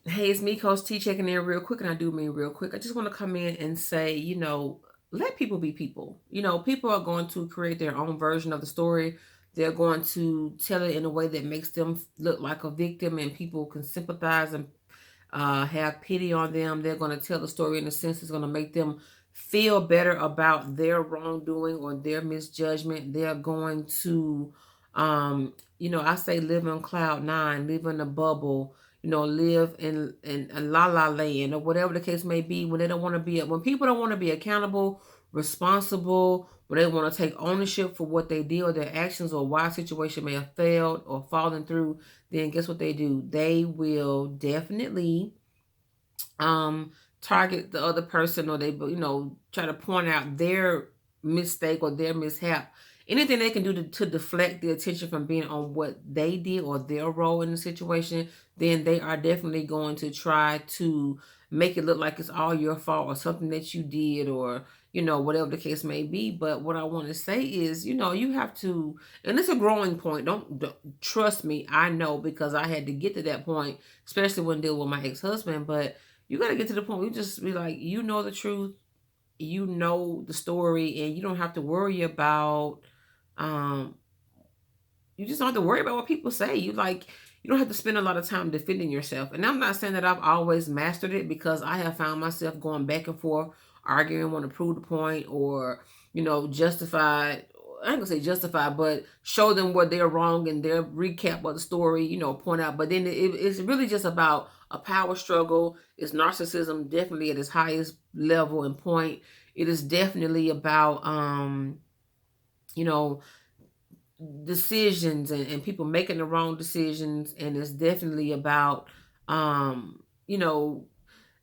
Hey, it's me, Coach T, checking in real quick, and I do mean real quick. I just want to come in and say, let people be people. People are going to create their own version of the story. They're going to tell it in a way that makes them look like a victim, and people can sympathize and have pity on them. They're going to tell the story in a sense that's going to make them feel better about their wrongdoing or their misjudgment. They're going to, I say live on cloud nine, live in a bubble, live in la la land or whatever the case may be. When they don't want to be, when people don't want to be accountable, responsible, when they want to take ownership for what they did or their actions or why a situation may have failed or fallen through, then guess what they do? They will definitely um target the other person, or they try to point out their mistake or their mishap. Anything they can do to deflect the attention from being on what they did or their role in the situation, then they are definitely going to try to make it look like it's all your fault or something that you did, or whatever the case may be. But what I want to say is, you have to, and it's a growing point. Don't trust me, I know, because I had to get to that point, especially when dealing with my ex-husband. But you got to get to the point where you just be like, the truth, the story, and you don't have to worry about, um, you just don't have to worry about what people say. You don't have to spend a lot of time defending yourself. And I'm not saying that I've always mastered it, because I have found myself going back and forth, arguing, want to prove the point, or, justify. I ain't gonna say justify, but show them where they're wrong and their recap of the story, point out. But then it's really just about a power struggle. It's narcissism definitely at its highest level and point. It is definitely about, you know, decisions, and people making the wrong decisions. And it's definitely about, um you know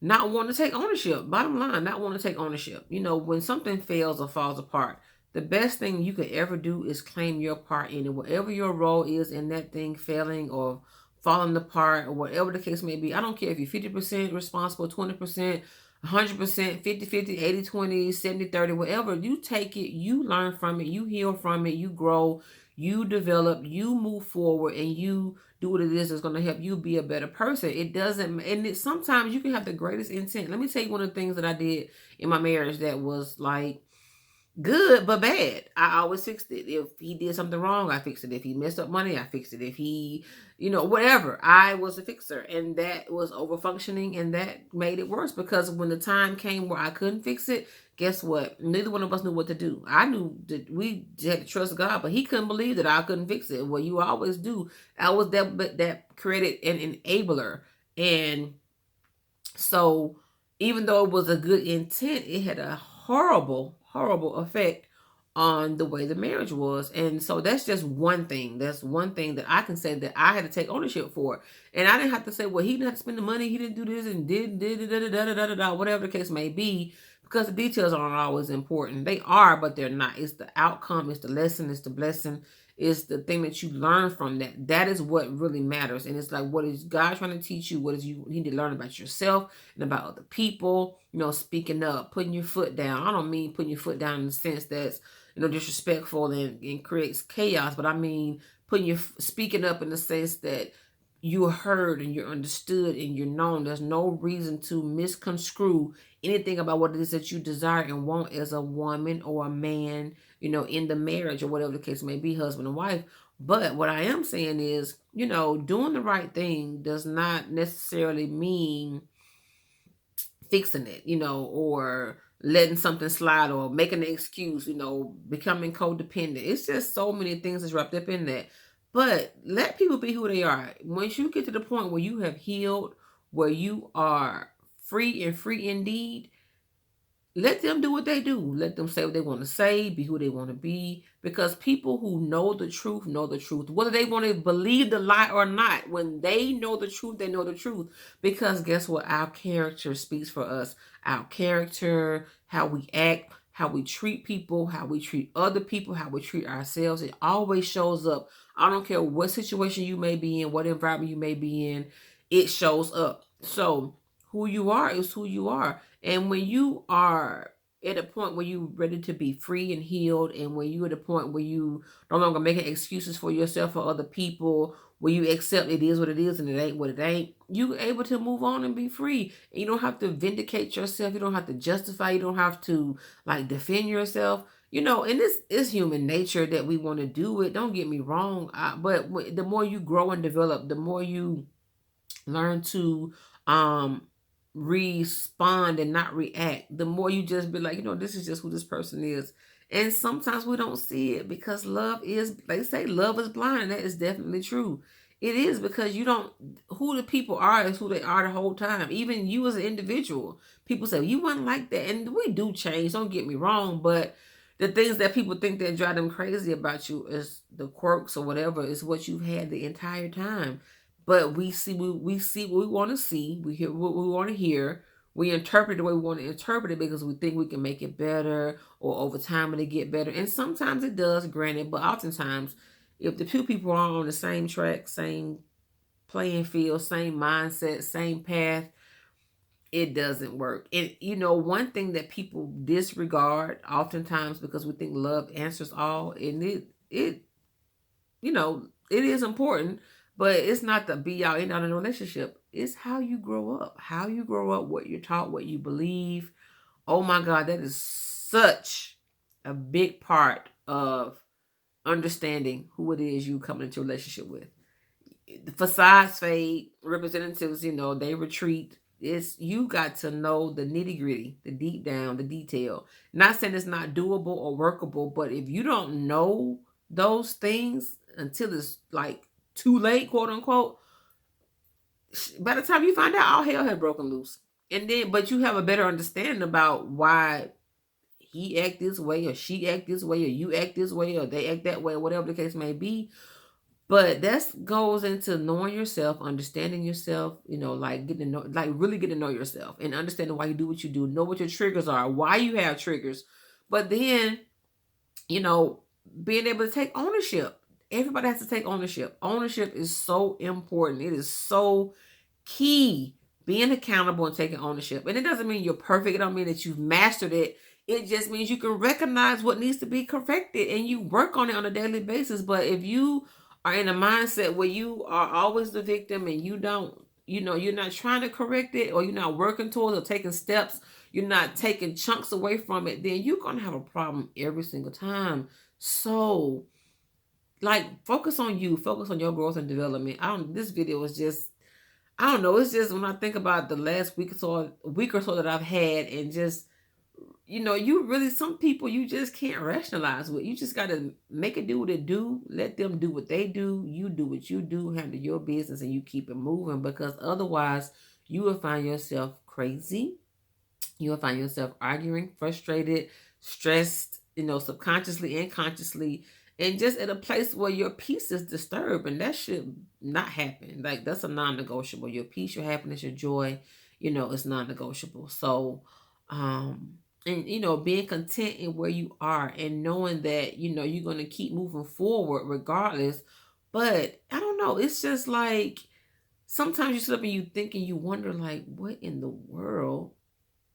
not wanting to take ownership. Bottom line, not wanting to take ownership. When something fails or falls apart, the best thing you could ever do is claim your part in it. Whatever your role is in that thing failing or falling apart, or whatever the case may be. I don't care if you're 50% responsible, 20%, 100%, 50-50, 80-20, 70-30, whatever. You take it, you learn from it, you heal from it, you grow, you develop, you move forward, and you do what it is that's going to help you be a better person. It doesn't, and sometimes you can have the greatest intent. Let me tell you one of the things that I did in my marriage that was like good but bad. I always fixed it. If he did something wrong, I fixed it. If he messed up money, I fixed it. If he, whatever, I was a fixer, and that was over functioning, and that made it worse, because when the time came where I couldn't fix it, guess what? Neither one of us knew what to do. I knew that we had to trust God, but he couldn't believe that I couldn't fix it. Well, you always do. I was that created an enabler, and so even though it was a good intent, it had a horrible, horrible effect on the way the marriage was. And so that's just one thing. That's one thing that I can say that I had to take ownership for. And I didn't have to say, well, he didn't have to spend the money, he didn't do this and did da da da da da da da, whatever the case may be, because the details aren't always important. They are, but they're not. It's the outcome, it's the lesson, it's the blessing, is the thing that you learn from that. That is what really matters. And it's like, what is God trying to teach you? What is you need to learn about yourself and about other people? Speaking up, putting your foot down. I don't mean putting your foot down in the sense that's, disrespectful and creates chaos, but I mean putting your speaking up in the sense that you're heard and you're understood and you're known. There's no reason to misconstrue anything about what it is that you desire and want as a woman or a man, in the marriage or whatever the case may be, husband and wife. But what I am saying is, doing the right thing does not necessarily mean fixing it, or letting something slide or making an excuse, becoming codependent. It's just so many things that's wrapped up in that. But let people be who they are. Once you get to the point where you have healed, where you are free and free indeed, let them do what they do. Let them say what they want to say, be who they want to be. Because people who know the truth. Whether they want to believe the lie or not, when they know the truth, they know the truth. Because guess what? Our character speaks for us. Our character, how we act, how we treat people, how we treat other people, how we treat ourselves. It always shows up. I don't care what situation you may be in, what environment you may be in, it shows up. So who you are is who you are. And when you are at a point where you're ready to be free and healed, and when you're at a point where you no longer making excuses for yourself or other people, where you accept it is what it is and it ain't what it ain't, you're able to move on and be free. And you don't have to vindicate yourself. You don't have to justify. You don't have to like defend yourself. And this is human nature that we want to do it. Don't get me wrong. But the more you grow and develop, the more you learn to um respond and not react, the more you just be like, this is just who this person is. And sometimes we don't see it because love is, they say love is blind, and that is definitely true. It is, because you don't, who the people are is who they are the whole time. Even you as an individual, people say you weren't like that, and we do change, don't get me wrong, but the things that people think that drive them crazy about you is the quirks or whatever, is what you've had the entire time. But we see what we want to see, we hear what we want to hear, we interpret the way we want to interpret it because we think we can make it better, or over time it'll get better. And sometimes it does, granted, but oftentimes if the two people are on the same track, same playing field, same mindset, same path, it doesn't work. And one thing that people disregard oftentimes, because we think love answers all, and it is important, but it's not the be all end all in a relationship. It's how you grow up. How you grow up, what you're taught, what you believe. Oh my God, that is such a big part of understanding who it is you come into a relationship with. The facades fade, representatives, they retreat. It's, you got to know the nitty gritty, the deep down, the detail. Not saying it's not doable or workable, but if you don't know those things until it's like too late, quote unquote, by the time you find out, all hell had broken loose. And then, but you have a better understanding about why he act this way, or she act this way, or you act this way, or they act that way, or whatever the case may be. But that goes into knowing yourself, understanding yourself, like getting to know, like really getting to know yourself and understanding why you do what you do, know what your triggers are, why you have triggers. But then, being able to take ownership. Everybody has to take ownership. Ownership is so important. It is so key. Being accountable and taking ownership. And it doesn't mean you're perfect. It don't mean that you've mastered it. It just means you can recognize what needs to be corrected and you work on it on a daily basis. But if you are in a mindset where you are always the victim and you don't, you're not trying to correct it, or you're not working towards or taking steps, you're not taking chunks away from it, then you're going to have a problem every single time. So, like, focus on you, focus on your growth and development. This video is just, I don't know. It's just when I think about the last week or so that I've had, and just, you really, some people you just can't rationalize with. You just got to make it do what it do. Let them do what they do. You do what you do. Handle your business, and you keep it moving, because otherwise you will find yourself crazy. You will find yourself arguing, frustrated, stressed, subconsciously and consciously, and just at a place where your peace is disturbed. And that should not happen. Like, that's a non-negotiable. Your peace, your happiness, your joy, it's non-negotiable. So, and being content in where you are, and knowing that, you're going to keep moving forward regardless. But I don't know. It's just like, sometimes you sit up and you think and you wonder, like, what in the world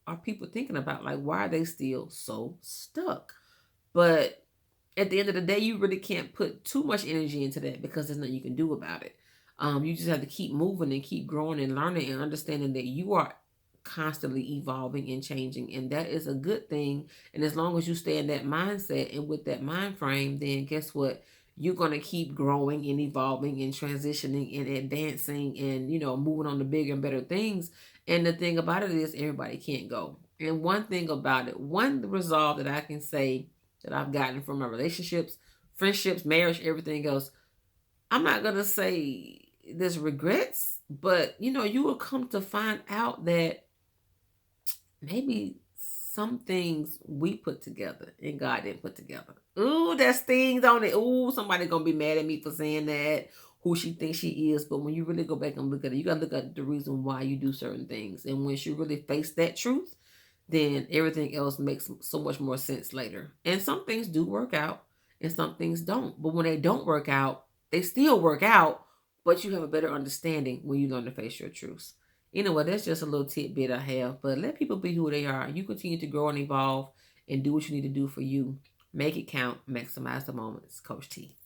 are people thinking about? Like, why are they still so stuck? But at the end of the day, you really can't put too much energy into that, because there's nothing you can do about it. You just have to keep moving and keep growing and learning and understanding that you are constantly evolving and changing, and that is a good thing. And as long as you stay in that mindset and with that mind frame, then guess what? You're going to keep growing and evolving and transitioning and advancing and, moving on to bigger and better things. And the thing about it is, everybody can't go. And one thing about it, one resolve that I can say that I've gotten from my relationships, friendships, marriage, everything else, I'm not going to say there's regrets, but, you will come to find out that maybe some things we put together and God didn't put together. Ooh, there's things on it. Ooh, somebody gonna be mad at me for saying that, who she thinks she is. But when you really go back and look at it, you gotta look at the reason why you do certain things. And once you really face that truth, then everything else makes so much more sense later. And some things do work out and some things don't. But when they don't work out, they still work out, but you have a better understanding when you learn to face your truths. Anyway, that's just a little tidbit I have. But let people be who they are. You continue to grow and evolve and do what you need to do for you. Make it count. Maximize the moments. Coach T.